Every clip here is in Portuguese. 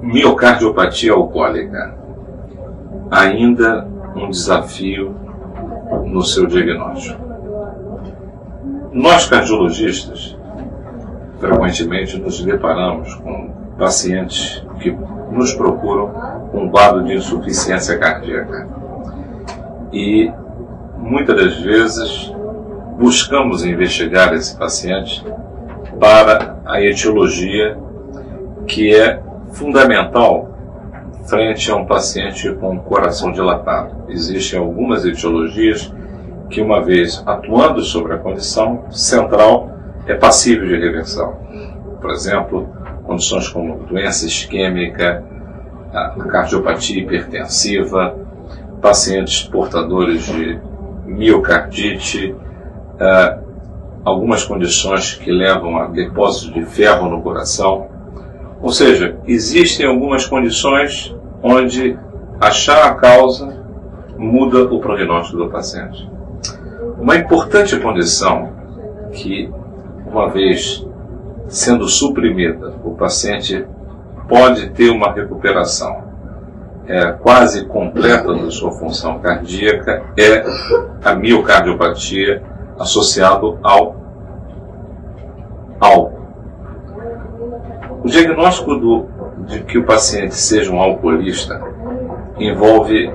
Miocardiopatia alcoólica, ainda um desafio no seu diagnóstico. Nós cardiologistas, frequentemente nos deparamos com pacientes que nos procuram com um quadro de insuficiência cardíaca. E muitas das vezes buscamos investigar esse paciente para a etiologia, que é fundamental frente a um paciente com coração dilatado. Existem algumas etiologias que, uma vez atuando sobre a condição central, é passível de reversão. Por exemplo, condições como doença isquêmica, a cardiopatia hipertensiva, pacientes portadores de miocardite, algumas condições que levam a depósito de ferro no coração. Ou seja, existem algumas condições onde achar a causa muda o prognóstico do paciente. Uma importante condição que, uma vez sendo suprimida, o paciente pode ter uma recuperação quase completa da sua função cardíaca, é a miocardiopatia associada ao álcool. O diagnóstico de que o paciente seja um alcoolista envolve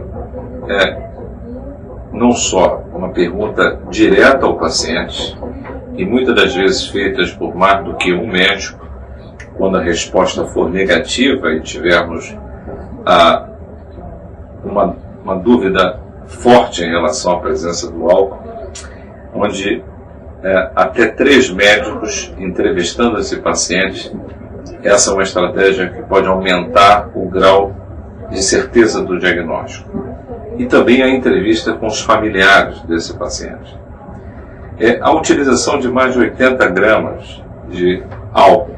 não só uma pergunta direta ao paciente, e muitas das vezes feitas por mais do que um médico, quando a resposta for negativa e tivermos uma dúvida forte em relação à presença do álcool, onde até 3 médicos entrevistando esse paciente. Essa é uma estratégia que pode aumentar o grau de certeza do diagnóstico. E também a entrevista com os familiares desse paciente. A utilização de mais de 80 gramas de álcool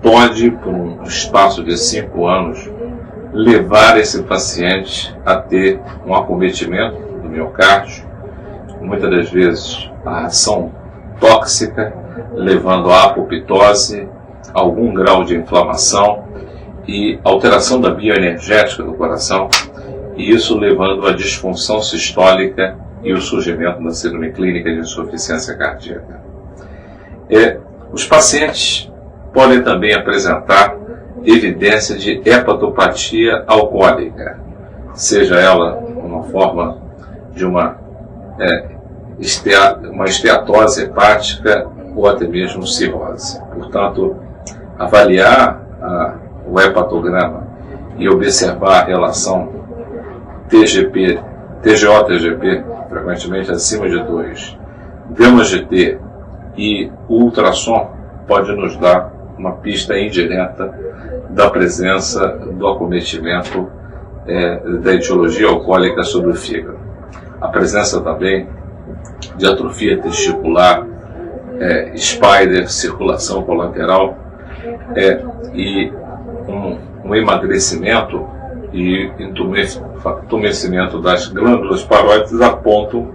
pode, por um espaço de 5 anos, levar esse paciente a ter um acometimento do miocárdio, muitas das vezes a ação tóxica, levando à apoptose, algum grau de inflamação e alteração da bioenergética do coração, e isso levando à disfunção sistólica e o surgimento da síndrome clínica de insuficiência cardíaca. Os pacientes podem também apresentar evidência de hepatopatia alcoólica, seja ela uma forma de uma esteatose hepática ou até mesmo cirrose. Portanto, avaliar o hepatograma e observar a relação TGO-TGP, frequentemente acima de 2, gama-GT e o ultrassom pode nos dar uma pista indireta da presença do acometimento da etiologia alcoólica sobre o fígado. A presença também de atrofia testicular, spider, circulação colateral, e um emagrecimento e entumecimento das glândulas paróides apontam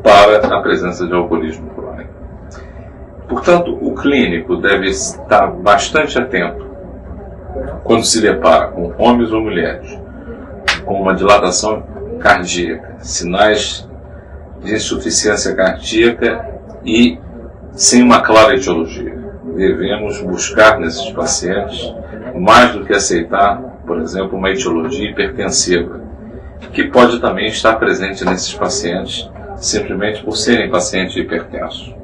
para a presença de alcoolismo crônico. Portanto, o clínico deve estar bastante atento quando se depara com homens ou mulheres com uma dilatação cardíaca, sinais de insuficiência cardíaca e sem uma clara etiologia. Devemos buscar nesses pacientes, mais do que aceitar, por exemplo, uma etiologia hipertensiva, que pode também estar presente nesses pacientes simplesmente por serem pacientes hipertensos.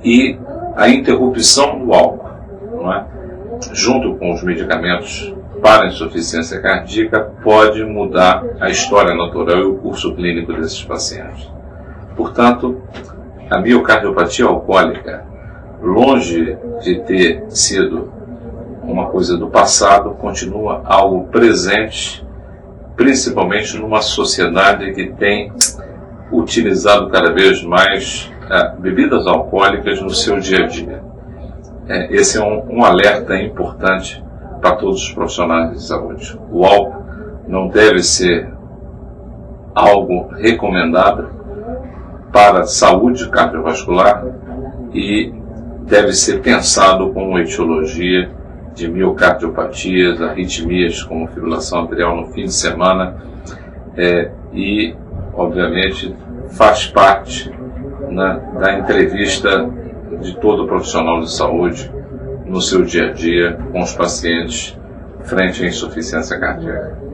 E a interrupção do álcool, não é? Junto com os medicamentos para a insuficiência cardíaca, pode mudar a história natural e o curso clínico desses pacientes. Portanto, a miocardiopatia alcoólica, longe de ter sido uma coisa do passado, continua algo presente, principalmente numa sociedade que tem utilizado cada vez mais bebidas alcoólicas no seu dia a dia. Esse é um alerta importante para todos os profissionais de saúde. O álcool não deve ser algo recomendado, para saúde cardiovascular e deve ser pensado como etiologia de miocardiopatias, arritmias como fibrilação arterial no fim de semana e, obviamente, faz parte, né, da entrevista de todo profissional de saúde no seu dia a dia com os pacientes frente à insuficiência cardíaca.